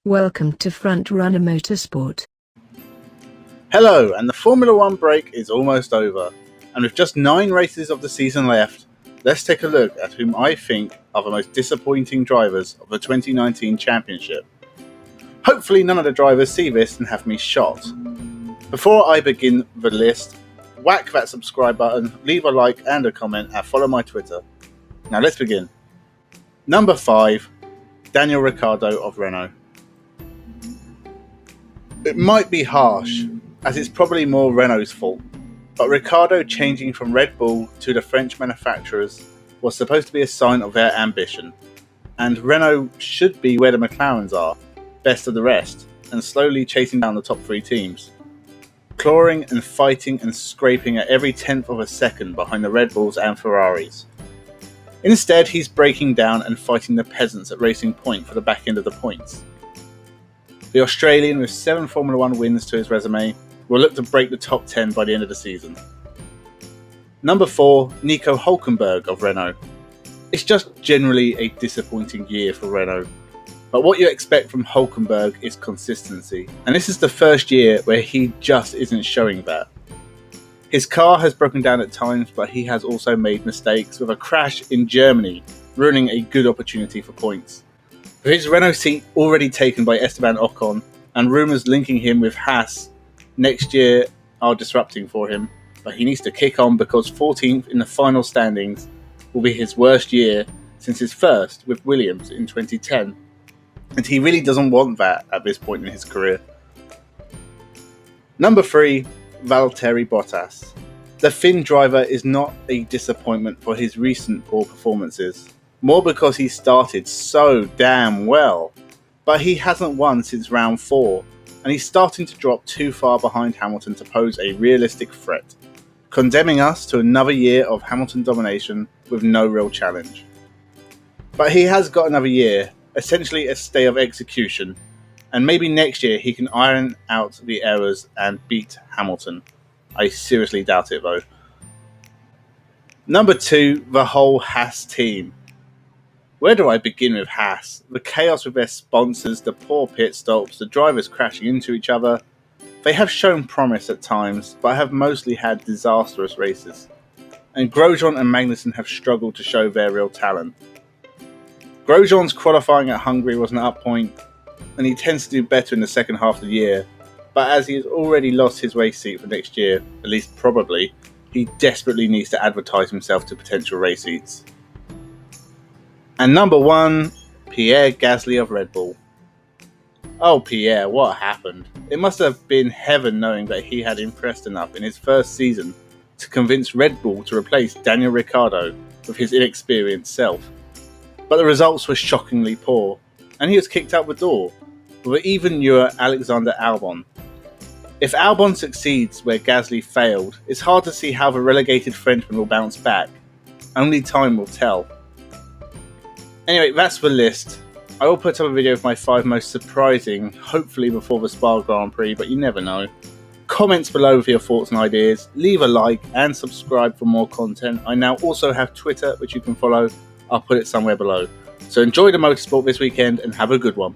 Welcome to Frontrunner Motorsport. Hello, and the Formula One break is almost over. And with just 9 races of the season left, let's take a look at whom I think are the most disappointing drivers of the 2019 championship. Hopefully none of the drivers see this and have me shot. Before I begin the list, whack that subscribe button, leave a like and a comment, and follow my Twitter. Now let's begin. Number 5, Daniel Ricciardo of Renault. It might be harsh, as it's probably more Renault's fault, but Ricciardo changing from Red Bull to the French manufacturers was supposed to be a sign of their ambition, and Renault should be where the McLarens are, best of the rest, and slowly chasing down the top 3 teams. Clawing and fighting and scraping at every tenth of a second behind the Red Bulls and Ferraris. Instead, he's breaking down and fighting the peasants at Racing Point for the back end of the points. The Australian, with 7 Formula 1 wins to his resume, will look to break the top 10 by the end of the season. Number 4, Nico Hülkenberg of Renault. It's just generally a disappointing year for Renault, but what you expect from Hülkenberg is consistency, and this is the first year where he just isn't showing that. His car has broken down at times, but he has also made mistakes, with a crash in Germany ruining a good opportunity for points. With his Renault seat already taken by Esteban Ocon, and rumours linking him with Haas next year are disrupting for him, but he needs to kick on because 14th in the final standings will be his worst year since his first with Williams in 2010, and he really doesn't want that at this point in his career. Number 3, Valtteri Bottas. The Finn driver is not a disappointment for his recent poor performances, more because he started so damn well, but he hasn't won since round 4, and he's starting to drop too far behind Hamilton to pose a realistic threat, condemning us to another year of Hamilton domination with no real challenge. But he has got another year, essentially a stay of execution, and maybe next year he can iron out the errors and beat Hamilton. I seriously doubt it though. Number 2, the whole Haas team. Where do I begin with Haas? The chaos with their sponsors, the poor pit stops, the drivers crashing into each other. They have shown promise at times, but have mostly had disastrous races. And Grosjean and Magnussen have struggled to show their real talent. Grosjean's qualifying at Hungary was an up point, and he tends to do better in the second half of the year, but as he has already lost his race seat for next year, at least probably, he desperately needs to advertise himself to potential race seats. And number 1, Pierre Gasly of Red Bull. Oh Pierre, what happened? It must have been heaven knowing that he had impressed enough in his first season to convince Red Bull to replace Daniel Ricciardo with his inexperienced self. But the results were shockingly poor, and he was kicked out the door, with an even newer Alexander Albon. If Albon succeeds where Gasly failed, it's hard to see how the relegated Frenchman will bounce back. Only time will tell. Anyway, that's the list. I will put up a video of my 5 most surprising, hopefully before the Spa Grand Prix, but you never know. Comments below with your thoughts and ideas, leave a like and subscribe for more content. I now also have Twitter, which you can follow. I'll put it somewhere below. So enjoy the motorsport this weekend and have a good one.